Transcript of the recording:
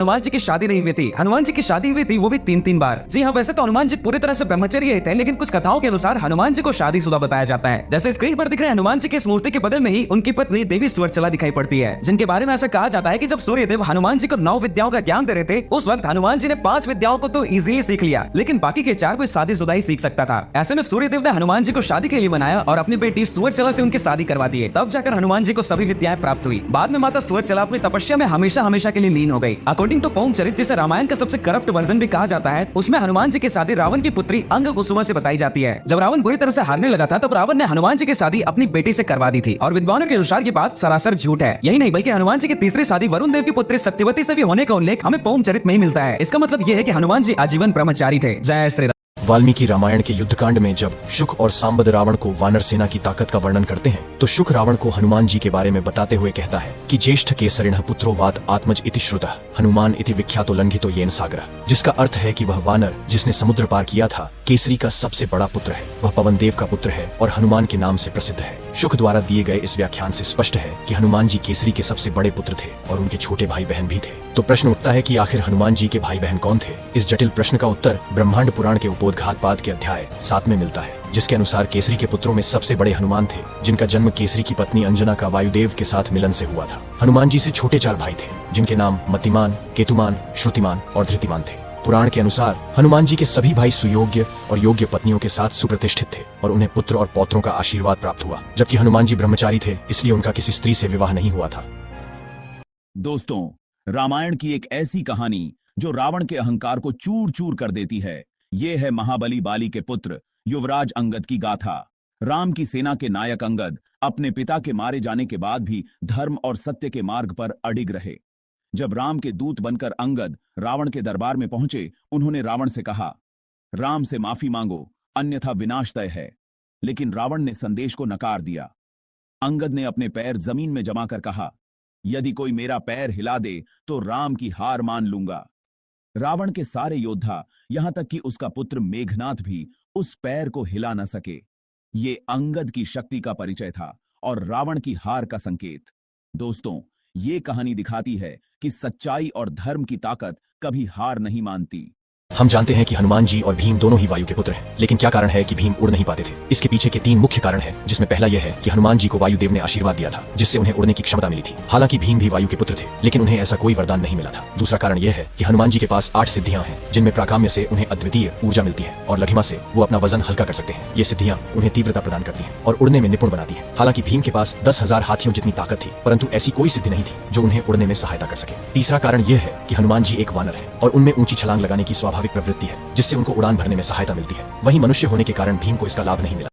हनुमान जी की शादी नहीं हुई थी। हनुमान जी की शादी हुई थी, वो भी 3 बार। जी हाँ, वैसे तो हनुमान जी पूरी तरह से ब्रह्मचर्य थे, लेकिन कुछ कथाओं के अनुसार हनुमान जी को शादीशुदा बताया जाता है। जैसे स्क्रीन पर दिख रहे हनुमान जी की इस मूर्ति के बगल में ही उनकी पत्नी देवी सुवर्चला दिखाई पड़ती है, जिनके बारे में ऐसा कहा जाता है कि जब सूर्यदेव हनुमान जी को 9 विद्याओं का ज्ञान दे रहे थे, उस वक्त हनुमान जी ने 5 विद्याओं को तो इजीली सीख लिया, लेकिन बाकी के 4 को शादीशुदा ही सीख सकता था। ऐसे में सूर्यदेव ने हनुमान जी को शादी के लिए बनाया और अपनी बेटी सुवर्चला से उनकी शादी करवा दिए। तब जाकर हनुमान जी को सभी विद्याएं प्राप्त हुई। बाद में माता सुवर्चला अपनी तपस्या में हमेशा हमेशा के लिए लीन हो गई। अकॉर्डिंग टू पौंग चरित, जिसे रामायण का सबसे करप्ट वर्जन भी कहा जाता है, उसमें हनुमान जी की शादी रावण की पुत्री अंग कुसुमा से बताई जाती है। जब रावण बुरी तरह से हारने लगा था, तब रावण ने हनुमान जी की शादी अपनी बेटी से करवा दी थी, और विद्वानों के अनुसार ये बात सरासर झूठ है। यही नहीं, बल्कि हनुमान जी की तीसरी शादी वरुण देव की पुत्री सत्यवती से भी होने का उल्लेख हमें पौंग चरित में ही मिलता है। इसका मतलब ये है कि हनुमान जी आजीवन ब्रह्मचारी थे। जय श्री राम। वाल्मीकि रामायण के युद्धकांड में जब शुक और सांबद रावण को वानर सेना की ताकत का वर्णन करते हैं, तो शुक रावण को हनुमान जी के बारे में बताते हुए कहता है कि ज्येष्ठ केसरिणः पुत्रो वात आत्मज इति श्रुतः हनुमान इति विख्यातो लंघितो येन सागरः, जिसका अर्थ है कि वह वानर जिसने समुद्र पार किया था केसरी का सबसे बड़ा पुत्र है, वह पवन देव का पुत्र है और हनुमान के नाम से प्रसिद्ध है। शुक द्वारा दिए गए इस व्याख्यान से स्पष्ट है कि हनुमान जी केसरी के सबसे बड़े पुत्र थे और उनके छोटे भाई बहन भी थे। तो प्रश्न उठता है कि आखिर हनुमान जी के भाई बहन कौन थे? इस जटिल प्रश्न का उत्तर ब्रह्मांड पुराण के उपोद्घात पाद के अध्याय 7 में मिलता है, जिसके अनुसार केसरी के पुत्रों में सबसे बड़े हनुमान थे, जिनका जन्म केसरी की पत्नी अंजना का वायुदेव के साथ मिलन से हुआ था। हनुमान जी से छोटे 4 भाई थे, जिनके नाम मतिमान, केतुमान, श्रुतिमान और धृतिमान थे। पुराण के अनुसार हनुमान जी के सभी भाई सुयोग्य और योग्य पत्नियों के साथ सुप्रतिष्ठित थे और उन्हें पुत्र और पौत्रों का आशीर्वाद प्राप्त हुआ, जबकि हनुमान जी ब्रह्मचारी थे, इसलिए उनका किसी स्त्री से विवाह नहीं हुआ था। दोस्तों, रामायण की एक ऐसी कहानी जो रावण के अहंकार को चूर चूर कर देती है, ये है महाबली बाली के पुत्र युवराज अंगद की गाथा। राम की सेना के नायक अंगद अपने पिता के मारे जाने के बाद भी धर्म और सत्य के मार्ग पर अडिग रहे। जब राम के दूत बनकर अंगद रावण के दरबार में पहुंचे, उन्होंने रावण से कहा, राम से माफी मांगो, अन्यथा विनाश तय है। लेकिन रावण ने संदेश को नकार दिया। अंगद ने अपने पैर जमीन में जमा कर कहा, यदि कोई मेरा पैर हिला दे तो राम की हार मान लूंगा। रावण के सारे योद्धा, यहां तक कि उसका पुत्र मेघनाथ भी उस पैर को हिला न सके। ये अंगद की शक्ति का परिचय था और रावण की हार का संकेत। दोस्तों, ये कहानी दिखाती है कि सच्चाई और धर्म की ताकत कभी हार नहीं मानती। हम जानते हैं कि हनुमान जी और भीम दोनों ही वायु के पुत्र हैं, लेकिन क्या कारण है कि भीम उड़ नहीं पाते थे? इसके पीछे के 3 मुख्य कारण हैं, जिसमें पहला यह है कि हनुमान जी को वायुदेव ने आशीर्वाद दिया था, जिससे उन्हें उड़ने की क्षमता मिली थी। हालांकि भीम भी वायु के पुत्र थे, लेकिन उन्हें ऐसा कोई वरदान नहीं मिला था। दूसरा कारण यह है कि हनुमान जी के पास 8 सिद्धियां हैं, जिनमें प्राकाम्य से उन्हें अद्वितीय ऊर्जा मिलती है और लघिमा से वो अपना वजन हल्का कर सकते हैं। ये सिद्धियां उन्हें तीव्रता प्रदान करती हैं और उड़ने में निपुण बनाती हैं। हालांकि भीम के पास 10,000 हाथियों जितनी ताकत थी, परंतु ऐसी कोई सिद्धि नहीं थी जो उन्हें उड़ने में सहायता कर सके। तीसरा कारण यह है कि हनुमान जी एक वानर है और उनमें ऊंची छलांग लगाने की स्वाभाविक प्रवृत्ति है, जिससे उनको उड़ान भरने में सहायता मिलती है। वहीं मनुष्य होने के कारण भीम को इसका लाभ नहीं मिला।